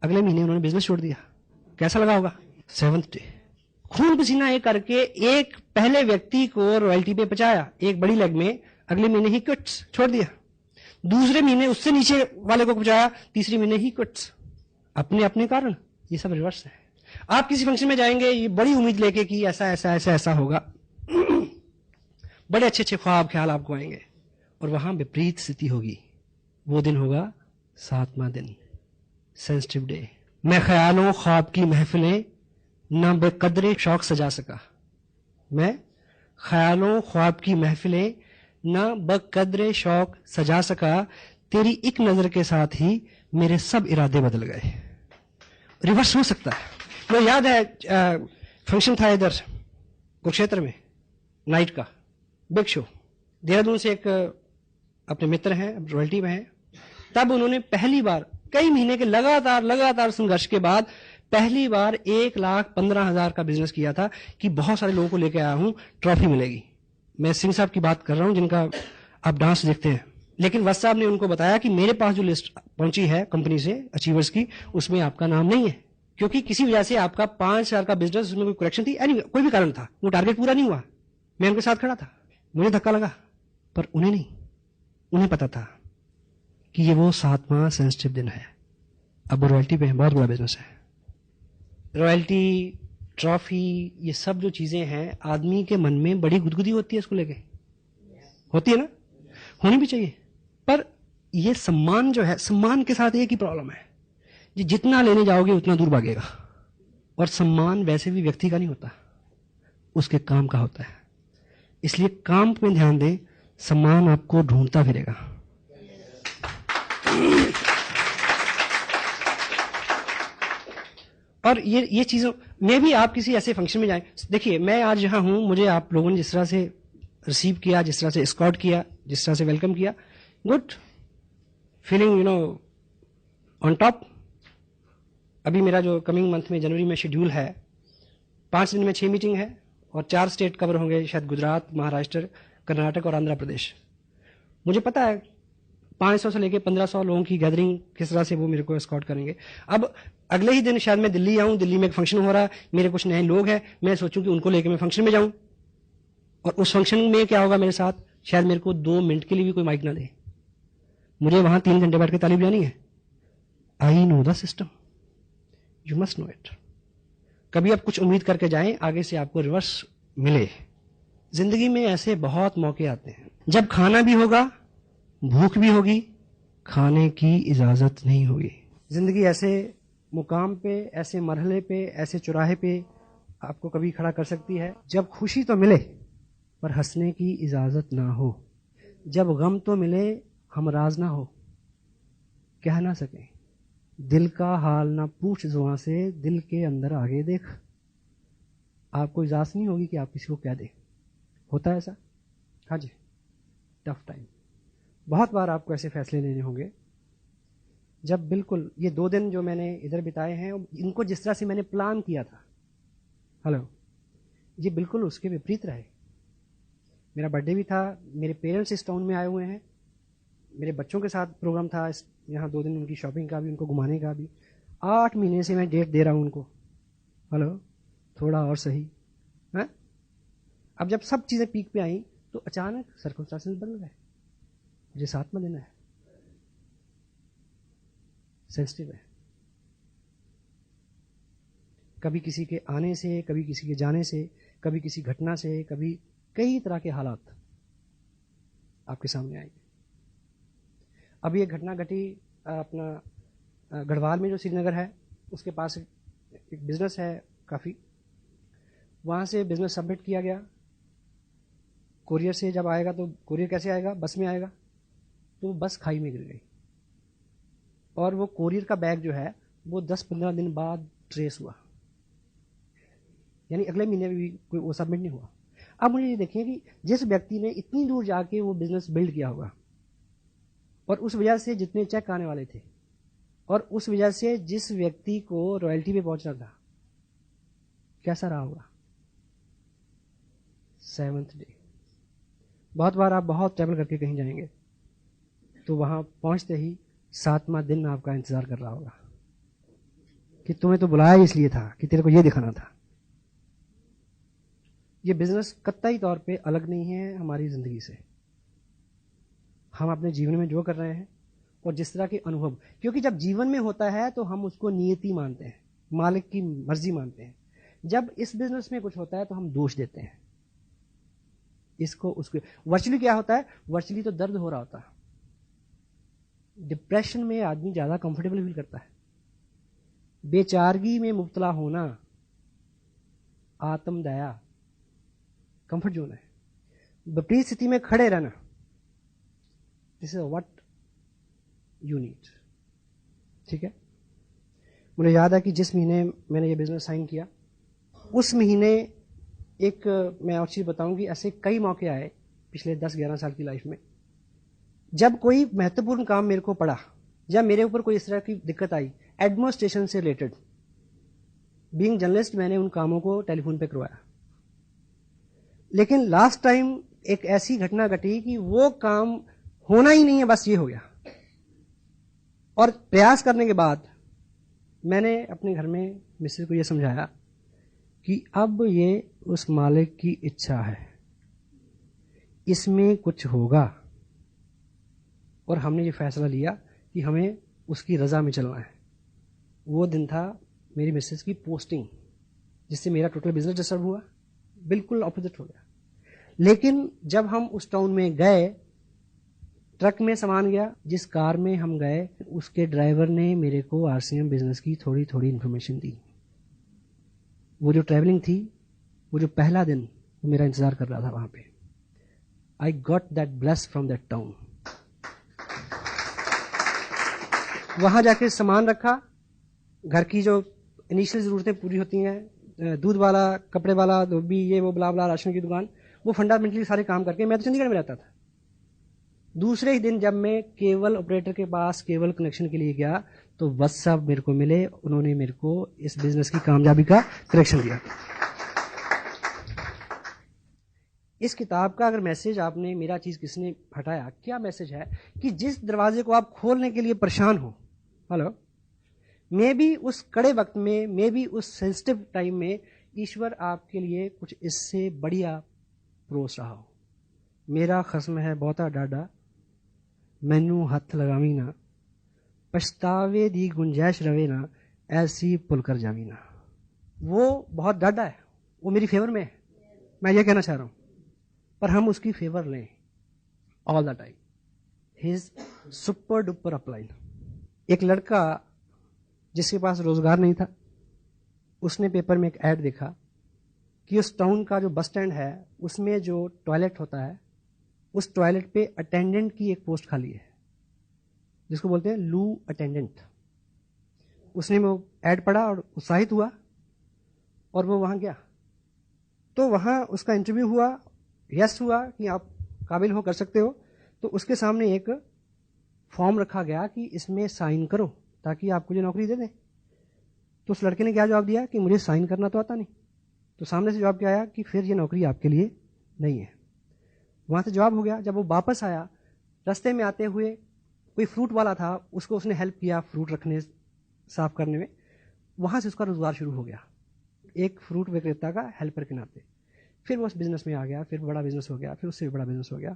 अगले महीने उन्होंने बिजनेस छोड़ दिया। कैसा लगा होगा? 7th डे, खून पसीना एक करके एक पहले व्यक्ति को रॉयल्टी पे पहुंचाया एक बड़ी लेग में, अगले महीने ही क्विट्स, छोड़ दिया। दूसरे महीने उससे नीचे वाले को पहुंचाया, तीसरे महीने ही क्विट्स। अपने अपने कारण, ये सब रिवर्स है। आप किसी फंक्शन में जाएंगे ये बड़ी उम्मीद लेके कि ऐसा ऐसा ऐसा ऐसा होगा, बड़े अच्छे अच्छे ख्वाब ख्याल आपको आएंगे, और वहां विपरीत स्थिति होगी। वो दिन होगा 7वां दिन, सेंसिटिव डे। मैं ख्यालों ख्वाब की महफिलें न बेकदरे शौक सजा सका। मैं ख्यालों ख्वाब की महफिलें न बकदरे शौक सजा सका, तेरी एक नजर के साथ ही मेरे सब इरादे बदल गए। रिवर्स हो सकता है। मुझे याद है फंक्शन था इधर कुरुक्षेत्र में, नाइट का बिग शो, देहरादून से एक अपने मित्र हैं, रॉयल्टी में हैं। तब उन्होंने पहली बार कई महीने के लगातार संघर्ष के बाद पहली बार 1,15,000 का बिजनेस किया था कि बहुत सारे लोगों को लेकर आया हूं, ट्रॉफी मिलेगी। मैं सिंह साहब की बात कर रहा हूं जिनका आप डांस देखते हैं। लेकिन वत्स साहब ने उनको बताया कि मेरे पास जो लिस्ट पहुंची है कंपनी से अचीवर्स की, उसमें आपका नाम नहीं है, क्योंकि किसी वजह से आपका 5,000 का बिजनेस, उसमें कोई करेक्शन थी, कोई भी कारण था, वो टारगेट पूरा नहीं हुआ। मैं उनके साथ खड़ा था, मुझे धक्का लगा, पर उन्हें नहीं। उन्हें पता था कि ये वो 7वां सेंसिटिव दिन है। अब वो रॉयल्टी पे है, बहुत बड़ा बिजनेस है। रॉयल्टी, ट्रॉफी, ये सब जो चीजें हैं, आदमी के मन में बड़ी गुदगुदी होती है इसको लेके, होती है ना, होनी भी चाहिए। पर ये सम्मान जो है, सम्मान के साथ एक ही प्रॉब्लम है, जी जितना लेने जाओगे उतना दूर भागेगा। और सम्मान वैसे भी व्यक्ति का नहीं होता, उसके काम का होता है। इसलिए काम पे ध्यान दें, सम्मान आपको ढूंढता फिरेगा। और ये चीजों में भी आप किसी ऐसे फंक्शन में जाएं, देखिए मैं आज जहां हूं, मुझे आप लोगों ने जिस तरह से रिसीव किया, जिस तरह से एस्कॉर्ट किया, जिस तरह से वेलकम किया, गुड फीलिंग, ऑन टॉप। अभी मेरा जो कमिंग मंथ में जनवरी में शेड्यूल है, 5 दिन में 6 मीटिंग है और 4 स्टेट कवर होंगे, शायद गुजरात, महाराष्ट्र, कर्नाटक और आंध्र प्रदेश। मुझे पता है 500 से लेकर 1500 लोगों की गैदरिंग किस तरह से वो मेरे को एस्कॉर्ट करेंगे। अब अगले ही दिन शायद मैं दिल्ली आऊं, दिल्ली में एक फंक्शन हो रहा है, मेरे कुछ नए लोग हैं, मैं सोचूं कि उनको लेकर मैं फंक्शन में जाऊं, और उस फंक्शन में क्या होगा मेरे साथ, शायद मेरे को 2 मिनट के लिए भी कोई माइक ना दे, मुझे वहां 3 घंटे बैठ के ताली बजानी है। I know the system, you must know it. कभी आप कुछ उम्मीद करके जाएं, आगे से आपको रिवर्स मिले। जिंदगी में ऐसे बहुत मौके आते हैं जब खाना भी होगा, भूख भी होगी, खाने की इजाजत नहीं होगी। जिंदगी ऐसे मुकाम पे, ऐसे मरहले पे, ऐसे चौराहे पे आपको कभी खड़ा कर सकती है जब खुशी तो मिले पर हंसने की इजाजत ना हो, जब गम तो मिले हमराज ना हो, कह ना सके दिल का हाल ना पूछ जुबां से, दिल के अंदर आगे देख। आपको इजाजत नहीं होगी कि आप किसी को कह दे, होता है ऐसा। हाँ जी, टफ टाइम, बहुत बार आपको ऐसे फैसले लेने होंगे जब बिल्कुल ये 2 दिन जो मैंने इधर बिताए हैं, इनको जिस तरह से मैंने प्लान किया था, हेलो, ये बिल्कुल उसके विपरीत रहे। मेरा बर्थडे भी था, मेरे पेरेंट्स इस टाउन में आए हुए हैं, मेरे बच्चों के साथ प्रोग्राम था यहाँ 2 दिन, उनकी शॉपिंग का भी, उनको घुमाने का भी। 8 महीने से मैं डेट दे रहा हूँ उनको, हेलो, थोड़ा और सही है। अब जब सब चीजें पीक पे आई तो अचानक सर्कमस्टेंसेस बदल गए। मुझे 7वां दिन है, सेंसिटिव है। कभी किसी के आने से, कभी किसी के जाने से, कभी किसी घटना से, कभी कई तरह के हालात आपके सामने आएंगे। अभी एक घटना घटी अपना गढ़वाल में, जो श्रीनगर है उसके पास एक बिजनेस है काफ़ी, वहाँ से बिजनेस सबमिट किया गया। कोरियर से जब आएगा तो कोरियर कैसे आएगा, बस में आएगा, तो बस खाई में गिर गई और वो कोरियर का बैग जो है वो 10-15 दिन बाद ट्रेस हुआ, यानी अगले महीने में भी कोई वो सबमिट नहीं हुआ। अब मुझे ये देखिए कि जिस व्यक्ति ने इतनी दूर जाके वो बिजनेस बिल्ड किया होगा और उस वजह से जितने चेक आने वाले थे और उस वजह से जिस व्यक्ति को रॉयल्टी पे पहुंचना था, कैसा रहा होगा 7th डे। बहुत बार आप बहुत ट्रैवल करके कहीं जाएंगे तो वहां पहुंचते ही 7वां दिन आपका इंतजार कर रहा होगा कि तुम्हें तो बुलाया इसलिए था कि तेरे को ये दिखाना था। ये बिजनेस कतई तौर पे अलग नहीं है हमारी जिंदगी से। हम अपने जीवन में जो कर रहे हैं और जिस तरह के अनुभव, क्योंकि जब जीवन में होता है तो हम उसको नियति मानते हैं, मालिक की मर्जी मानते हैं। जब इस बिजनेस में कुछ होता है तो हम दोष देते हैं, इसको उसको। वर्चुअली क्या होता है, वर्चुअली तो दर्द हो रहा होता है। डिप्रेशन में आदमी ज्यादा कंफर्टेबल फील करता है। बेचारगी में मुब्तला होना आत्मदया कंफर्ट जोन है। विपरीत स्थिति में खड़े रहना, this is what you need. ठीक है, मुझे याद है कि जिस महीने मैंने ये बिजनेस साइन किया, उस महीने एक मैं और चीज़ बताऊं कि ऐसे कई मौके आए पिछले 10-11 साल की लाइफ में, जब कोई महत्वपूर्ण काम मेरे को पड़ा या मेरे ऊपर कोई इस तरह की दिक्कत आई एडमिनिस्ट्रेशन से रिलेटेड, बीइंग जर्नलिस्ट मैंने उन कामों को टेलीफोन पे करवाया। लेकिन लास्ट टाइम एक ऐसी घटना घटी कि वो काम होना ही नहीं है, बस ये हो गया। और प्रयास करने के बाद मैंने अपने घर में मिसेज को ये समझाया कि अब ये उस मालिक की इच्छा है, इसमें कुछ होगा। और हमने ये फैसला लिया कि हमें उसकी रजा में चलना है। वो दिन था मेरी मिसेज की पोस्टिंग, जिससे मेरा टोटल बिजनेस डिस्टर्ब हुआ, बिल्कुल ऑपोजिट हो गया। लेकिन जब हम उस टाउन में गए, ट्रक में सामान गया, जिस कार में हम गए उसके ड्राइवर ने मेरे को आरसीएम बिजनेस की थोड़ी थोड़ी इंफॉर्मेशन दी। वो जो ट्रैवलिंग थी, वो जो पहला दिन वो मेरा इंतजार कर रहा था वहां पे। I got that bless from that town. वहां जाके सामान रखा, घर की जो इनिशियल जरूरतें पूरी होती हैं, दूध वाला, कपड़े वाला, धोबी, ये वो ब्ला ब्ला, राशन की दुकान, वो फंडामेंटली सारे काम करके मैं तो चंडीगढ़ में रहता था। दूसरे ही दिन जब मैं केबल ऑपरेटर के पास केबल कनेक्शन के लिए गया तो बस साहब मेरे को मिले, उन्होंने मेरे को इस बिजनेस की कामयाबी का कनेक्शन दिया। इस किताब का अगर मैसेज आपने, मेरा चीज किसने हटाया, क्या मैसेज है कि जिस दरवाजे को आप खोलने के लिए परेशान हो, हेलो, मे बी उस कड़े वक्त में, मे बी उस सेंसिटिव टाइम में ईश्वर आपके लिए कुछ इससे बढ़िया परोस रहा हो। मेरा खस्म है बहुता डाडा, मैनू हथ लगावी ना, पछतावे दी गुंजाइश रवे ना, ऐसी पुल कर जावी ना। वो बहुत डाडा है, वो मेरी फेवर में है, मैं ये कहना चाह रहा हूं, पर हम उसकी फेवर लें all the time. His super duper upline. एक लड़का जिसके पास रोजगार नहीं था, उसने पेपर में एक ऐड देखा कि उस टाउन का जो बस स्टैंड है उसमें जो टॉयलेट होता है, उस टॉयलेट पे अटेंडेंट की एक पोस्ट खाली है, जिसको बोलते हैं लू अटेंडेंट। उसने वो ऐड पढ़ा और उत्साहित हुआ और वो वहां गया। तो वहां उसका इंटरव्यू हुआ, यस हुआ कि आप काबिल हो, कर सकते हो। तो उसके सामने एक फॉर्म रखा गया कि इसमें साइन करो ताकि आपको जो नौकरी दे दें। तो उस लड़के ने क्या जवाब दिया कि मुझे साइन करना तो आता नहीं। तो सामने से जवाब क्या आया कि फिर ये नौकरी आपके लिए नहीं है। वहां से जवाब हो गया। जब वो वापस आया, रास्ते में आते हुए कोई फ्रूट वाला था, उसको उसने हेल्प किया फ्रूट रखने, साफ करने में। वहां से उसका रोजगार शुरू हो गया, एक फ्रूट विक्रेता का हेल्पर के नाते। फिर वो उस बिजनेस में आ गया, फिर बड़ा बिजनेस हो गया, फिर उससे भी बड़ा बिजनेस हो गया।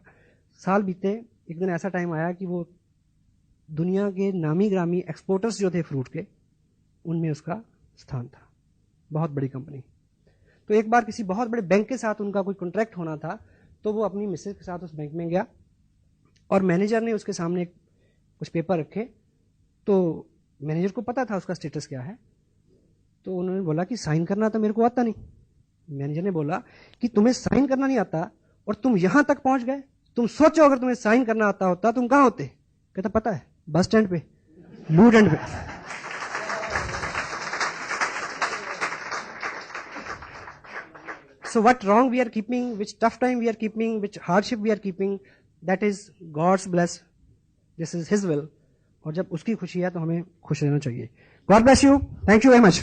साल बीते, एक दिन ऐसा टाइम आया कि वो दुनिया के नामी ग्रामी एक्सपोर्टर्स जो थे फ्रूट के, उनमें उसका स्थान था, बहुत बड़ी कंपनी। तो एक बार किसी बहुत बड़े बैंक के साथ उनका कोई कॉन्ट्रैक्ट होना था, तो वो अपनी मिसेज के साथ उस बैंक में गया और मैनेजर ने उसके सामने कुछ पेपर रखे। तो मैनेजर को पता था उसका स्टेटस क्या है, तो उन्होंने बोला कि साइन करना तो मेरे को आता नहीं। मैनेजर ने बोला कि तुम्हें साइन करना नहीं आता और तुम यहां तक पहुंच गए, तुम सोचो अगर तुम्हें साइन करना आता होता तुम कहां होते। कहता पता है, बस स्टैंड पे, लूट एंड पे। So what wrong we are keeping, which tough time we are keeping, which hardship we are keeping, that is God's bless. This is His will. और जब उसकी खुशी है तो हमें खुश रहना चाहिए। God bless you. Thank you very much.